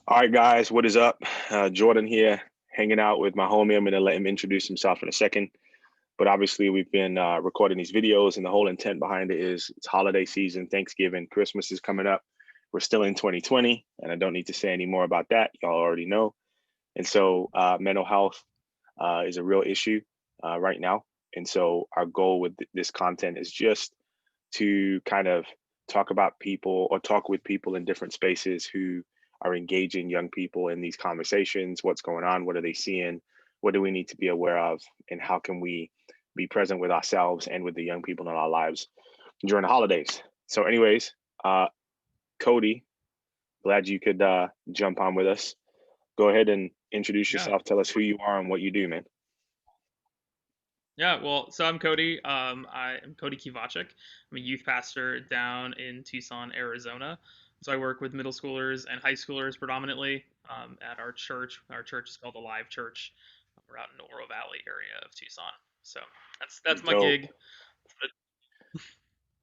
All right, guys, what is up? Jordan here, hanging out with my homie. I'm going to let him introduce himself in a second. But obviously, we've been recording these videos, and the whole intent behind it is it's holiday season, Thanksgiving, Christmas is coming up. We're still in 2020, and I don't need to say any more about that. Y'all already know. And so, mental health is a real issue right now. And so, our goal with this content is just to kind of talk about people or talk with people in different spaces who are engaging young people in these conversations. What's going on? What are they seeing? What do we need to be aware of? And how can we be present with ourselves and with the young people in our lives during the holidays? So, anyways, uh, Cody, glad you could jump on with us. Go ahead and introduce Yeah. yourself. Tell us who you are and what you do, man. Yeah. Well, so I'm Cody. I am Cody Kiwaczyk. I'm a youth pastor down in Tucson, Arizona. So I work with middle schoolers and high schoolers predominantly at our church. Our church is called Alive Church. We're out in the Oro Valley area of Tucson. So that's my Dope. gig. But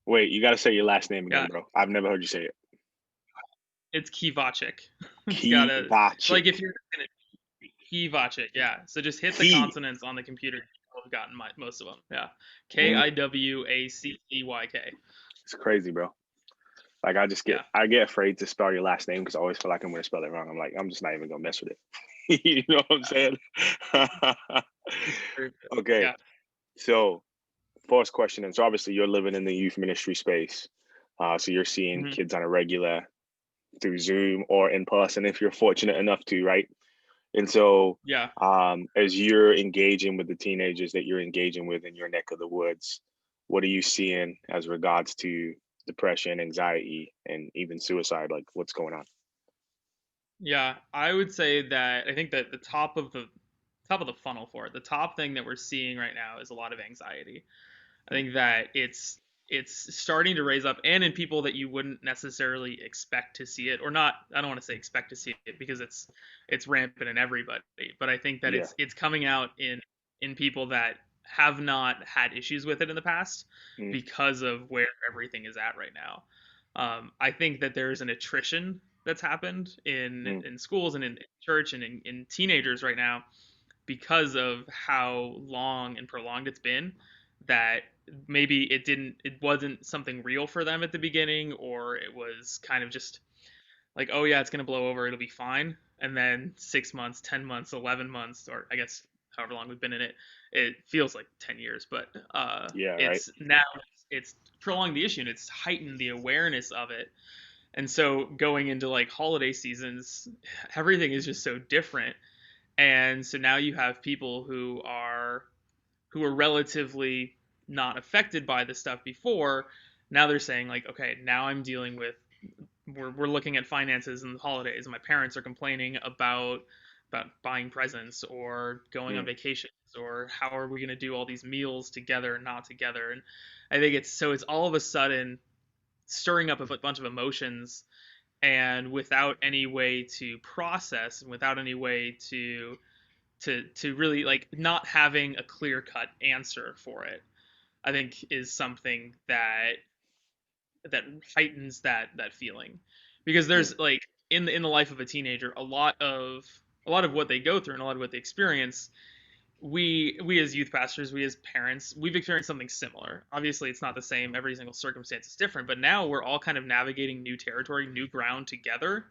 Wait, you got to say your last name yeah, again, bro. I've never heard you say it. it's Kiwaczyk. It's got a like if Kiwaczyk. you're gonna Kiwaczyk, yeah. So just hit the Key. consonants on the computer. You'll have gotten most of them. Yeah. Mm, Kiwacyk. it's crazy, bro. Like Yeah. I get afraid to spell your last name because I always feel like I'm gonna spell it wrong. I'm like, I'm just not even gonna mess with it. You know what I'm saying? Very good. Okay, Yeah. so first question is obviously you're living in the youth ministry space, so you're seeing Mhm. kids on a regular through Zoom or in person if you're fortunate enough to, right? And so, Yeah. as you're engaging with the teenagers that you're engaging with in your neck of the woods, what are you seeing as regards to depression, anxiety, and even suicide? Like, what's going on? Yeah. I would say that I think that the top of the funnel for it, the top thing that we're seeing right now is a lot of anxiety. I think that it's starting to raise up and in people that you wouldn't necessarily expect to see it or not. I don't want to say expect to see it because it's rampant in everybody, but I think that Yeah. it's coming out in people that have not had issues with it in the past Mm, because of where everything is at right now. I think that there's an attrition that's happened mm, in schools and in church and in teenagers right now because of how long and prolonged it's been, that maybe it wasn't something real for them at the beginning, or it was kind of just like, oh yeah, it's going to blow over, it'll be fine. And then 6 months, 10 months, 11 months, or I guess however long we've been in it, it feels like 10 years, but yeah. Right. it's now it's prolonged the issue and it's heightened the awareness of it. And so going into like holiday seasons, everything is just so different. And so now you have people who are relatively not affected by this stuff before. Now they're saying like, okay, now I'm dealing with we're looking at finances and the holidays, and my parents are complaining about buying presents or going on Mm, vacations, or how are we going to do all these meals together and not together. And I think it's all of a sudden stirring up a bunch of emotions, and without any way to process and without any way to really like not having a clear cut answer for it, I think is something that heightens that feeling. Because mm, there's like in the life of a teenager, a lot of what they go through and a lot of what they experience, we as youth pastors, we as parents, we've experienced something similar. Obviously it's not the same, every single circumstance is different, but now we're all kind of navigating new territory, new ground together.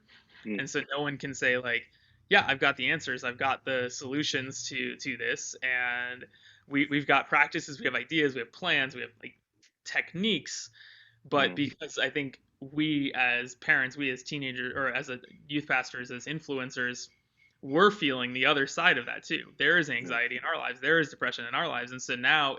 mm, And so no one can say like, yeah, I've got the answers, I've got the solutions to this, and we've got practices, we have ideas, we have plans, we have like techniques. But mm, because I think we as parents, we as teenagers, or as a youth pastors, as influencers, we're feeling the other side of that too. There is mm. anxiety in our lives, there is depression in our lives, and so now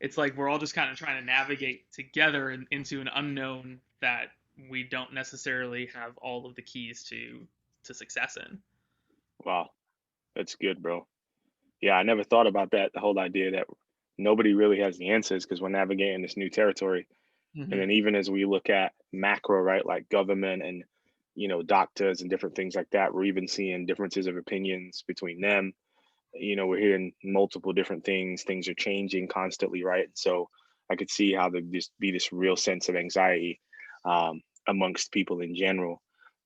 it's like we're all just kind of trying to navigate together into an unknown that we don't necessarily have all of the keys to success in. Wow, that's good, bro. Yeah, I never thought about that. The whole idea that nobody really has the answers because we're navigating this new territory. And Hmm. then even as we look at macro, right, like government and doctors and different things like that, we're even seeing differences of opinions between them. We're hearing multiple different things. Things are changing constantly, right? So I could see how there just be this real sense of anxiety amongst people in general.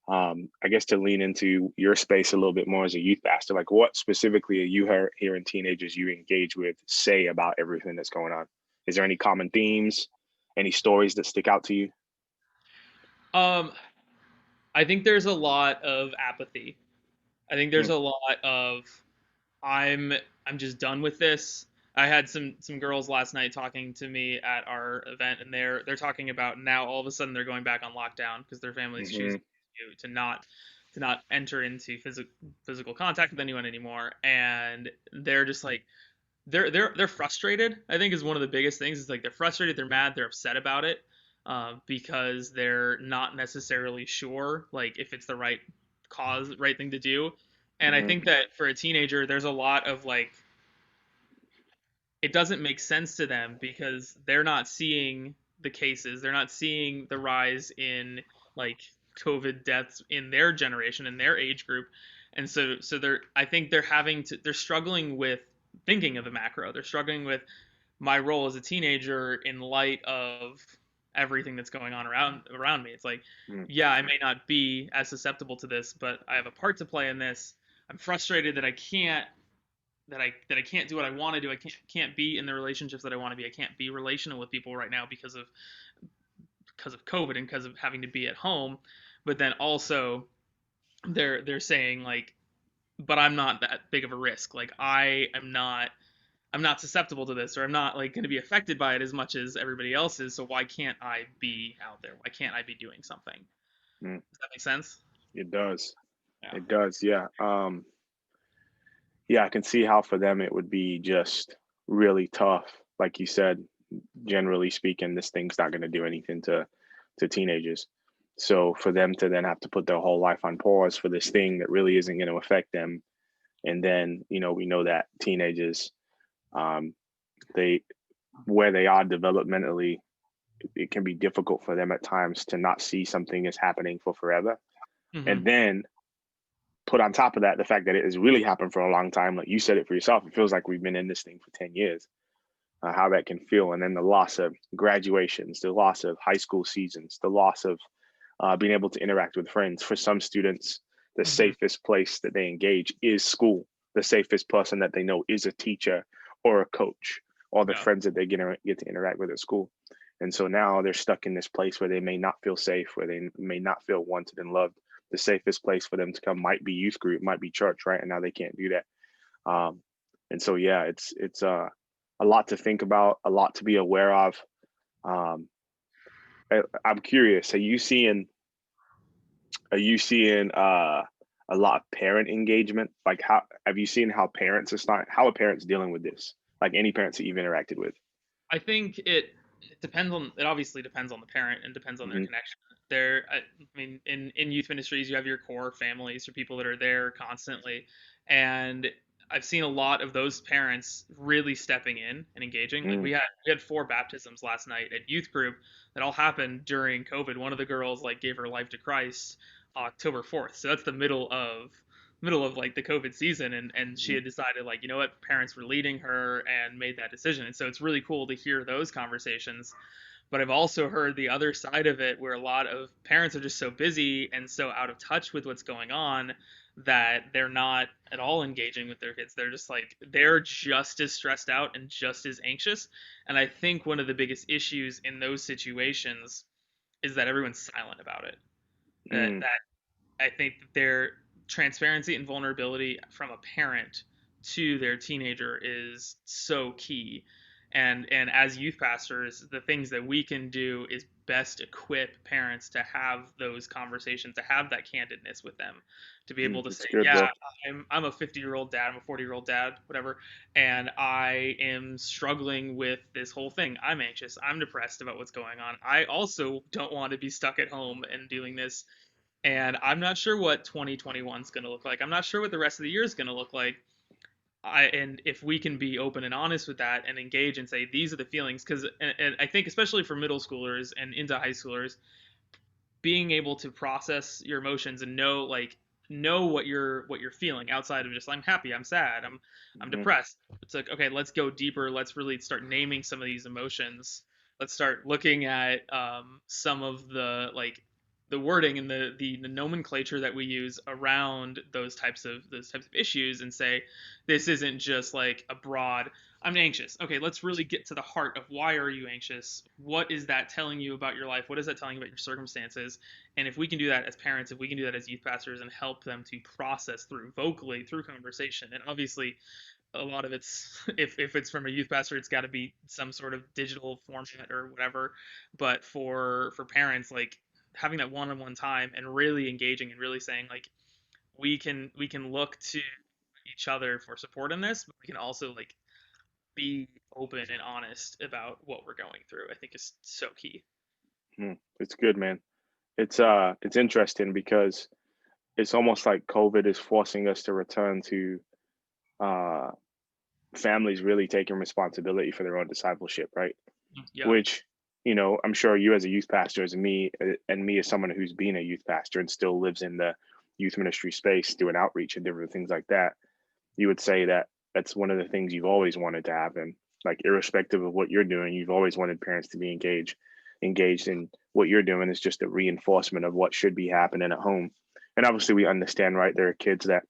I guess to lean into your space a little bit more as a youth pastor, like what specifically are you hearing teenagers you engage with say about everything that's going on? Is there any common themes, any stories that stick out to you? Um, I think there's a lot of apathy. I think there's Mm, a lot of I'm I'm just done with this. I had some girls last night talking to me at our event, and they're talking about now all of a sudden they're going back on lockdown because their families choosing hmm to not enter into physical contact with anyone anymore, and they're just like they're frustrated. I think is one of the biggest things. Is like they're frustrated, they're mad, they're upset about it, because they're not necessarily sure like if it's the right thing to do. And I hmm think that for a teenager, there's a lot of like it doesn't make sense to them because they're not seeing the cases, they're not seeing the rise in like COVID deaths in their generation, in their age group. And so they're I think they're struggling with thinking of the macro. They're struggling with my role as a teenager in light of everything that's going on around me. It's like, mm yeah, I may not be as susceptible to this, but I have a part to play in this. I'm frustrated that I can't do what I want to do. I can't be in the relationships that I want to be. I can't be relational with people right now because of COVID and because of having to be at home. But then also they're saying like, but I'm not that big of a risk. Like I'm not susceptible to this, or I'm not like going to be affected by it as much as everybody else is. So why can't I be out there? Why can't I be doing something? mm. Does that make sense? It does. Yeah. It does. Yeah. Yeah, I can see how for them it would be just really tough. Like you said, generally speaking, this thing's not going to do anything to teenagers. So for them to then have to put their whole life on pause for this thing that really isn't going to affect them, and then we know that teenagers, um, they where they are developmentally, it can be difficult for them at times to not see something is happening for forever, Hmm. and then put on top of that the fact that it has really happened for a long time. Like you said it for yourself, it feels like we've been in this thing for 10 years. How that can feel, and then the loss of graduations, the loss of high school seasons, the loss of being able to interact with friends. For some students, the Hmm. safest place that they engage is school. The safest person that they know is a teacher or a coach or the Yeah. friends that they get to interact with at school. And so now they're stuck in this place where they may not feel safe, where they may not feel wanted and loved. The safest place for them to come might be youth group, might be church, right? And now they can't do that. Um, and so, yeah, it's a lot to think about, a lot to be aware of. Um, I'm curious. Are you seeing a lot of parent engagement? Like, how have you seen how parents are starting? How are parents dealing with this? Like any parents that you've interacted with? I think it depends on it obviously depends on the parent and depends on their Hmm connection. I mean, in youth ministries, you have your core families or people that are there constantly, and I've seen a lot of those parents really stepping in and engaging. Like mm we had four baptisms last night at youth group that all happened during COVID. One of the girls like gave her life to Christ October 4th, so that's the middle of like the COVID season, and she mm had decided like you know what parents were leading her and made that decision, and so it's really cool to hear those conversations. But I've also heard the other side of it where a lot of parents are just so busy and so out of touch with what's going on that they're not at all engaging with their kids. They're just as stressed out and just as anxious. And I think one of the biggest issues in those situations is that everyone's silent about it. mm That I think that their transparency and vulnerability from a parent to their teenager is so key. And as youth pastors, the things that we can do is best equip parents to have those conversations, to have that candidness with them, to be able to say, It's good, yeah, bro. I'm a 50-year-old dad, I'm a 40-year-old dad, whatever, and I am struggling with this whole thing. I'm anxious, I'm depressed about what's going on. I also don't want to be stuck at home and doing this, and I'm not sure what 2021 is going to look like. I'm not sure what the rest of the year is going to look like. And if we can be open and honest with that and engage and say these are the feelings, because and I think especially for middle schoolers and into high schoolers, being able to process your emotions and know what you're feeling outside of just I'm happy, I'm sad, I'm Hmm depressed. It's like okay, let's go deeper. Let's really start naming some of these emotions. Let's start looking at some of the like the wording and the nomenclature that we use around those types of issues, and say this isn't just like a broad I'm anxious. Okay, let's really get to the heart of why are you anxious? What is that telling you about your life? What is that telling you about your circumstances? And if we can do that as parents, if we can do that as youth pastors and help them to process through vocally through conversation, and obviously a lot of it's if it's from a youth pastor, it's got to be some sort of digital format or whatever. But for parents, like having that one-on-one time and really engaging and really saying like we can look to each other for support in this, but we can also like be open and honest about what we're going through. I think is so key. It's good, man. It's interesting because it's almost like COVID is forcing us to return to uh, families really taking responsibility for their own discipleship, right? Yeah. Which, I'm sure you as a youth pastor, as me, and me as someone who's been a youth pastor and still lives in the youth ministry space doing outreach and different things like that, you would say that that's one of the things you've always wanted to happen. Like irrespective of what you're doing, you've always wanted parents to be engaged in what you're doing is just a reinforcement of what should be happening at home. And obviously we understand, right? There are kids that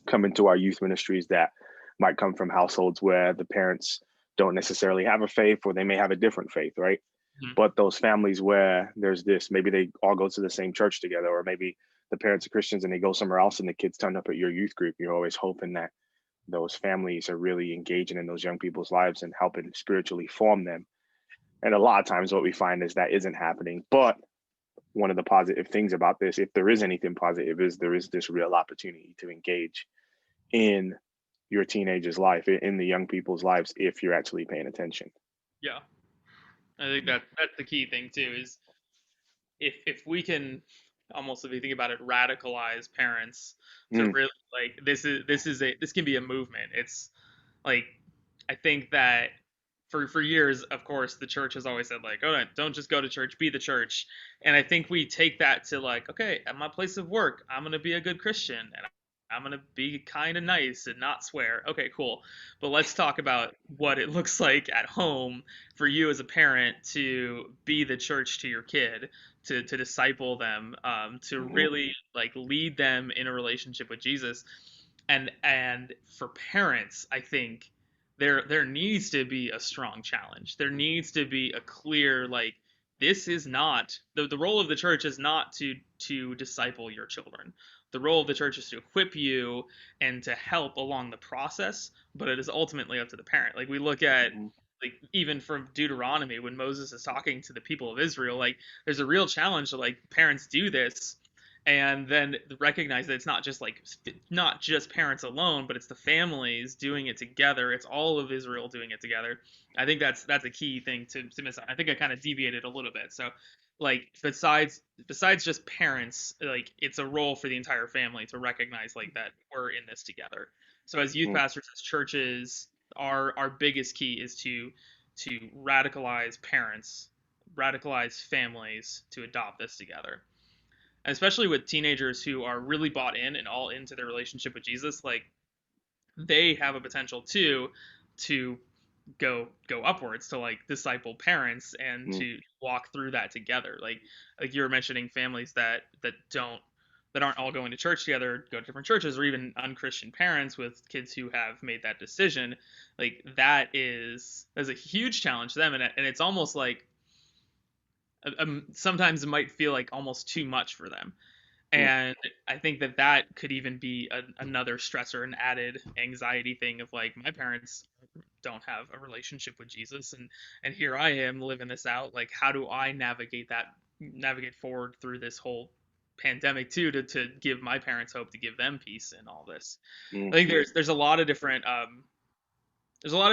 come into our youth ministries that might come from households where the parents don't necessarily have a faith or they may have a different faith, right? Mhm. But those families where there's this, maybe they all go to the same church together, or maybe the parents are Christians and they go somewhere else and the kids turn up at your youth group. You're always hoping that those families are really engaging in those young people's lives and helping spiritually form them. And a lot of times what we find is that isn't happening. But one of the positive things about this, if there is anything positive, is there is this real opportunity to engage in your teenager's life, in the young people's lives, if you're actually paying attention. Yeah. I think that's the key thing too is if we can almost if you think about it radicalize parents to Mm, really like this can be a movement. It's like I think that for years, of course, the church has always said like, oh, don't just go to church, be the church. And I think we take that to like, okay, at my place of work, I'm gonna be a good Christian and I'm gonna be kind of nice and not swear. Okay, cool. But let's talk about what it looks like at home for you as a parent to be the church to your kid, to disciple them, to mhm, really like lead them in a relationship with Jesus. And for parents, I think there needs to be a strong challenge. There needs to be a clear like this is not the role of the church is not to disciple your children. The role of the church is to equip you and to help along the process, but it is ultimately up to the parent. Like we look at mhm, like even from Deuteronomy when Moses is talking to the people of Israel, like there's a real challenge to like parents do this and then recognize that it's not just like not just parents alone, but it's the families doing it together. It's all of Israel doing it together. I think that's a key thing to miss out. I think I kind of deviated a little bit. So like besides just parents, like it's a role for the entire family to recognize like that we're in this together. So as youth mhm, pastors, as churches, our biggest key is to radicalize parents, radicalize families to adopt this together, especially with teenagers who are really bought in and all into their relationship with Jesus. Like they have a potential too to go upwards to like disciple parents and mhm, to walk through that together. Like you were mentioning families that aren't all going to church together, go to different churches, or even unchristian parents with kids who have made that decision. Like that's a huge challenge to them, and it's almost like sometimes it might feel like almost too much for them. mhm, And I think that could even be another stressor, an added anxiety thing of like my parents don't have a relationship with Jesus, and here I am living this out. Like how do I navigate forward through this whole pandemic too to give my parents hope, to give them peace in all this. I mhm, think there's a lot of different there's a lot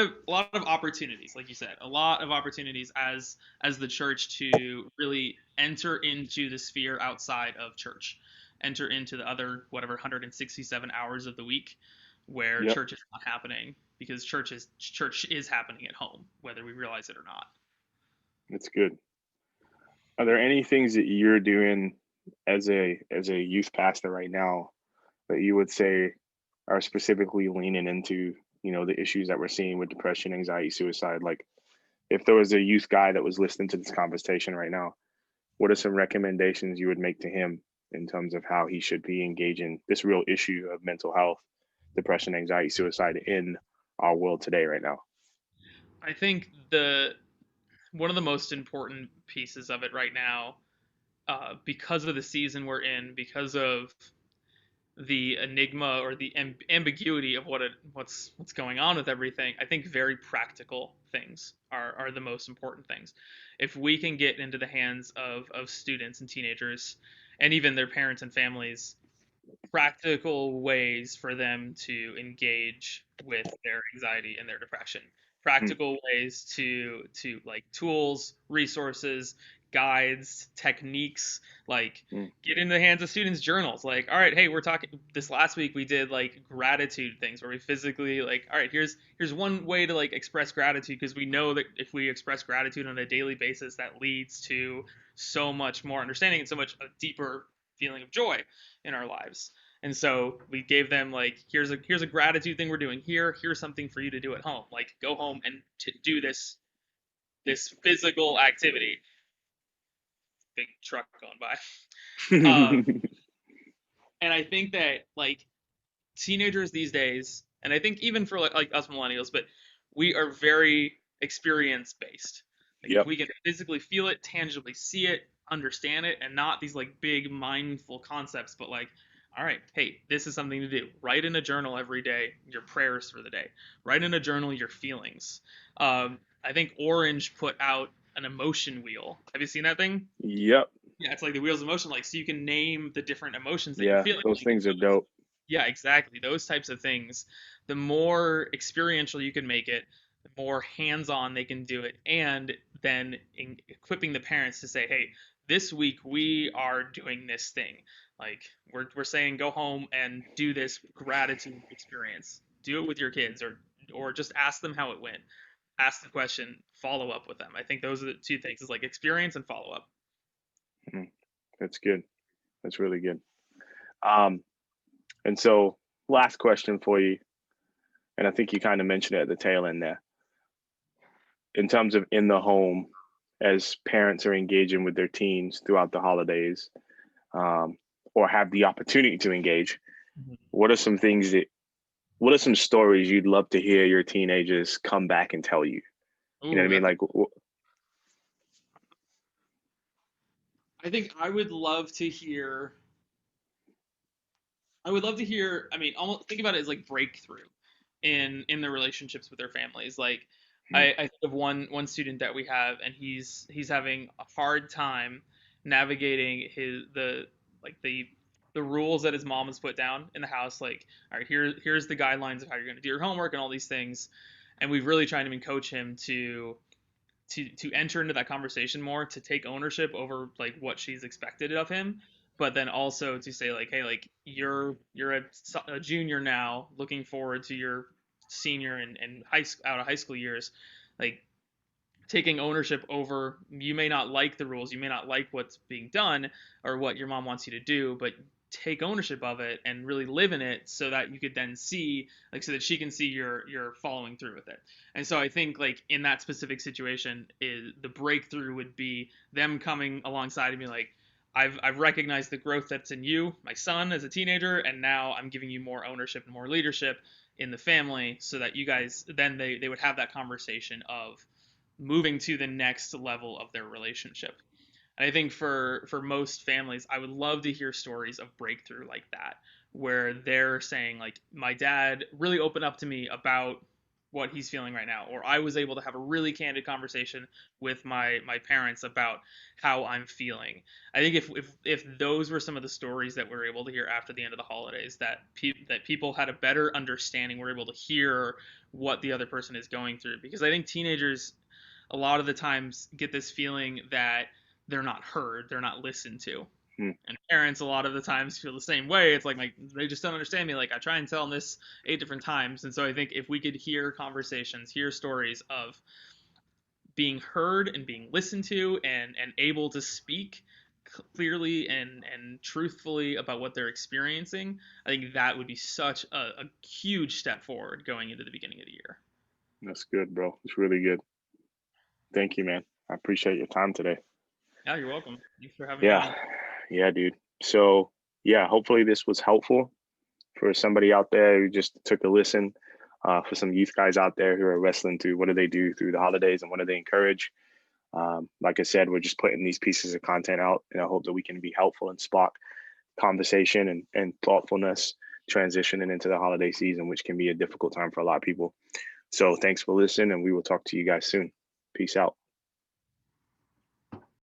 of opportunities, like you said, a lot of opportunities as the church to really enter into the sphere outside of church, enter into the other whatever 167 hours of the week where yep, church is not happening, because church is happening at home whether we realize it or not. that's good. Are there any things that you're doing as a youth pastor right now that you would say are specifically leaning into, the issues that we're seeing with depression, anxiety, suicide? Like if there was a youth guy that was listening to this conversation right now, what are some recommendations you would make to him in terms of how he should be engaging this real issue of mental health, depression, anxiety, suicide in our world today, right now? I think the one of the most important pieces of it right now, because of the season we're in, because of the enigma or the ambiguity of what's going on with everything, I think very practical things are the most important things. If we can get into the hands of students and teenagers, and even their parents and families, practical ways for them to engage with their anxiety and their depression, Mm, practical ways to like tools, resources, guides, techniques, like mm, get in the hands of students journals. Like, all right, hey, we're talking this last week we did like gratitude things where we physically like, all right, here's one way to like express gratitude, because we know that if we express gratitude on a daily basis, that leads to so much more understanding and so much a deeper feeling of joy in our lives. And so we gave them like, here's a gratitude thing we're doing here. Here's something for you to do at home. Like go home and to do this physical activity. Big truck going by. And I think that like teenagers these days, and I think even for like us millennials, but we are very experience based. Like if yep. we can physically feel it, tangibly see it, understand it, and not these like big mindful concepts, but like, all right, hey, this is something to do. Write in a journal every day your prayers for the day. Write in a journal your feelings. I think Orange put out an emotion wheel. Have you seen that thing? Yep. Yeah, it's like the wheels of emotion, like so you can name the different emotions that you're Yeah. feeling. Those Like, things are dope. yeah, exactly. Those types of things. The more experiential you can make it, the more hands-on they can do it, and then equipping the parents to say, "Hey, this week we are doing this thing. Like we're saying, go home and do this gratitude experience. Do it with your kids, or just ask them how it went. Ask the question, follow up with them. I think those are the two things: is like experience and follow up. Mhm. That's good. That's really good. Um, and so, last question for you, and I think you kind of mentioned it at the tail end there. In terms of in the home, as parents are engaging with their teens throughout the holidays, um, or have the opportunity to engage, what are some things that, what are some stories you'd love to hear your teenagers come back and tell you? You know what Ooh, I mean? that's. Like, I think I would love to hear. I would love to hear. I mean, almost think about it as like breakthrough in their relationships with their families. Like, mm, I think of one student that we have, and he's having a hard time navigating the rules that his mom has put down in the house. Like, all right, here's the guidelines of how you're going to do your homework and all these things, and we've really tried to coach him to enter into that conversation more, to take ownership over like what she's expected of him, but then also to say like, hey, like you're a junior now, looking forward to your senior and out of high school years, like taking ownership over, you may not like the rules, you may not like what's being done or what your mom wants you to do, but take ownership of it and really live in it, so that you could then see, like, so that she can see you're following through with it. And so I think like in that specific situation, is the breakthrough would be them coming alongside of me like, I've recognized the growth that's in you, my son, as a teenager, and now I'm giving you more ownership and more leadership in the family, so that you guys then they would have that conversation of moving to the next level of their relationship. And I think for most families, I would love to hear stories of breakthrough like that, where they're saying like, my dad really opened up to me about what he's feeling right now, or I was able to have a really candid conversation with my parents about how I'm feeling. I think if those were some of the stories that we're able to hear after the end of the holidays, that people had a better understanding, we're able to hear what the other person is going through, because I think teenagers a lot of the times get this feeling that they're not heard, they're not listened to. mm, And parents a lot of the times feel the same way. It's like they just don't understand me. Like I try and tell them this 8 different times. And so I think if we could hear conversations, hear stories of being heard and being listened to, and able to speak clearly and truthfully about what they're experiencing, I think that would be such a huge step forward going into the beginning of the year. that's good, bro. It's really good. Thank you, man. I appreciate your time today. Yeah, you're welcome. Thanks for having me Yeah. on. Yeah, dude. So yeah, hopefully this was helpful for somebody out there who just took a listen. For some youth guys out there who are wrestling through what do they do through the holidays and what do they encourage. Like I said, we're just putting these pieces of content out, and I hope that we can be helpful and spark conversation and thoughtfulness transitioning into the holiday season, which can be a difficult time for a lot of people. So thanks for listening, and we will talk to you guys soon. Peace out.